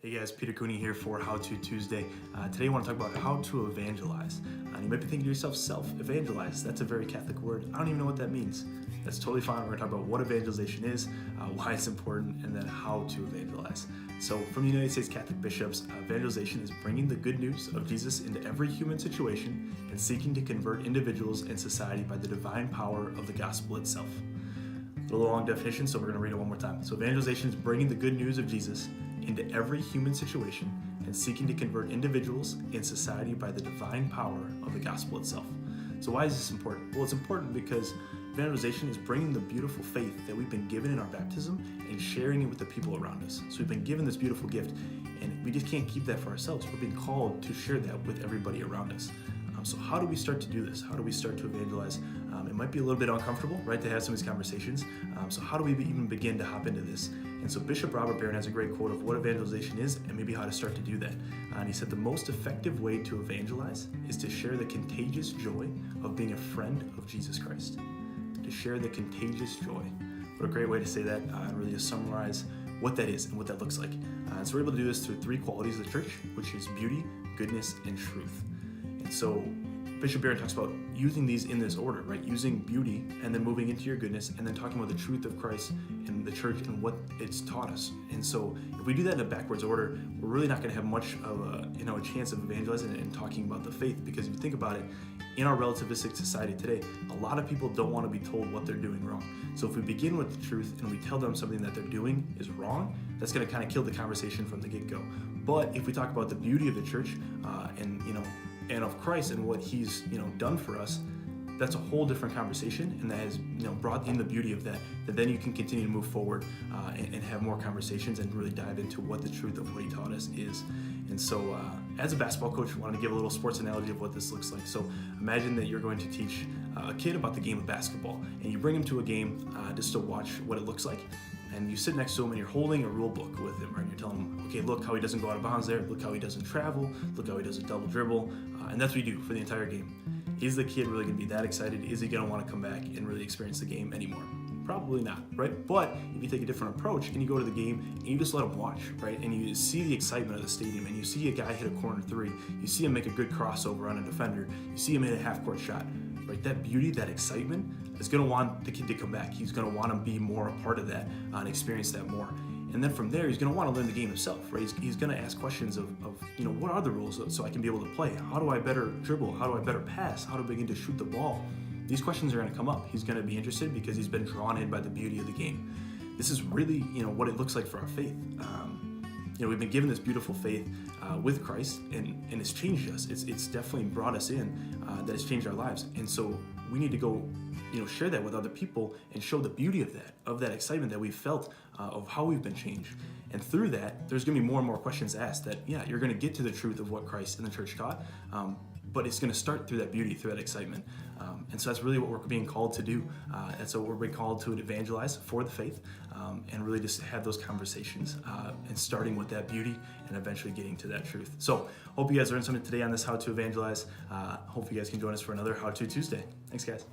Hey guys, Peter Cooney here for How To Tuesday. Today I want to talk about how to evangelize. You might be thinking to yourself, self-evangelize, that's a very Catholic word. I don't even know what that means. That's totally fine. We're going to talk about what evangelization is, why it's important, and then how to evangelize. So from the United States Catholic bishops, evangelization is bringing the good news of Jesus into every human situation and seeking to convert individuals and society by the divine power of the gospel itself. A little long definition, so we're going to read it one more time. So evangelization is bringing the good news of Jesus into every human situation and seeking to convert individuals and society by the divine power of the gospel itself. So why is this important? Well, it's important because evangelization is bringing the beautiful faith that we've been given in our baptism and sharing it with the people around us. So we've been given this beautiful gift and we just can't keep that for ourselves. We're being called to share that with everybody around us. So how do we start to do this? How do we start to evangelize? It might be a little bit uncomfortable, right, to have some of these conversations. So how do we even begin to hop into this? And so Bishop Robert Barron has a great quote of what evangelization is and maybe how to start to do that. And he said, the most effective way to evangelize is to share the contagious joy of being a friend of Jesus Christ. To share the contagious joy. What a great way to say that and really to summarize what that is and what that looks like. And so we're able to do this through three qualities of the church, which is beauty, goodness, and truth. And so Bishop Barron talks about using these in this order, right? Using beauty and then moving into your goodness and then talking about the truth of Christ and the church and what it's taught us. And so if we do that in a backwards order, we're really not going to have much of a chance of evangelizing and talking about the faith, because if you think about it, in our relativistic society today, a lot of people don't want to be told what they're doing wrong. So if we begin with the truth and we tell them something that they're doing is wrong, that's going to kind of kill the conversation from the get-go. But if we talk about the beauty of the church and of Christ and what he's done for us, that's a whole different conversation, and that has brought in the beauty of that then you can continue to move forward and have more conversations and really dive into what the truth of what he taught us is. And so as a basketball coach, I wanted to give a little sports analogy of what this looks like. So imagine that you're going to teach a kid about the game of basketball, and you bring him to a game just to watch what it looks like. And you sit next to him and you're holding a rule book with him, right? And you're telling him, okay, look how he doesn't go out of bounds there. Look how he doesn't travel. Look how he doesn't double dribble. And that's what you do for the entire game. Is the kid really going to be that excited? Is he going to want to come back and really experience the game anymore? Probably not, right? But if you take a different approach and you go to the game and you just let him watch, right? And you see the excitement of the stadium and you see a guy hit a corner three. You see him make a good crossover on a defender. You see him hit a half-court shot, right? That beauty, that excitement is going to want the kid to come back. He's going to want to be more a part of that and experience that more. And then from there, he's going to want to learn the game himself, right? He's going to ask questions of what are the rules so I can be able to play? How do I better dribble? How do I better pass? How do I begin to shoot the ball? These questions are going to come up. He's going to be interested because he's been drawn in by the beauty of the game. This is really, what it looks like for our faith. We've been given this beautiful faith with Christ, and it's changed us. It's definitely brought us in, that it's changed our lives. And so we need to go, share that with other people and show the beauty of that excitement that we've felt of how we've been changed. And through that, there's going to be more and more questions asked that, you're going to get to the truth of what Christ and the church taught, but it's going to start through that beauty, through that excitement. And so that's really what we're being called to do. And so we're being called to evangelize for the faith and really just have those conversations and starting with that beauty and eventually getting to that truth. So hope you guys learned something today on this How to Evangelize. Hope you guys can join us for another How To Tuesday. Thanks, guys.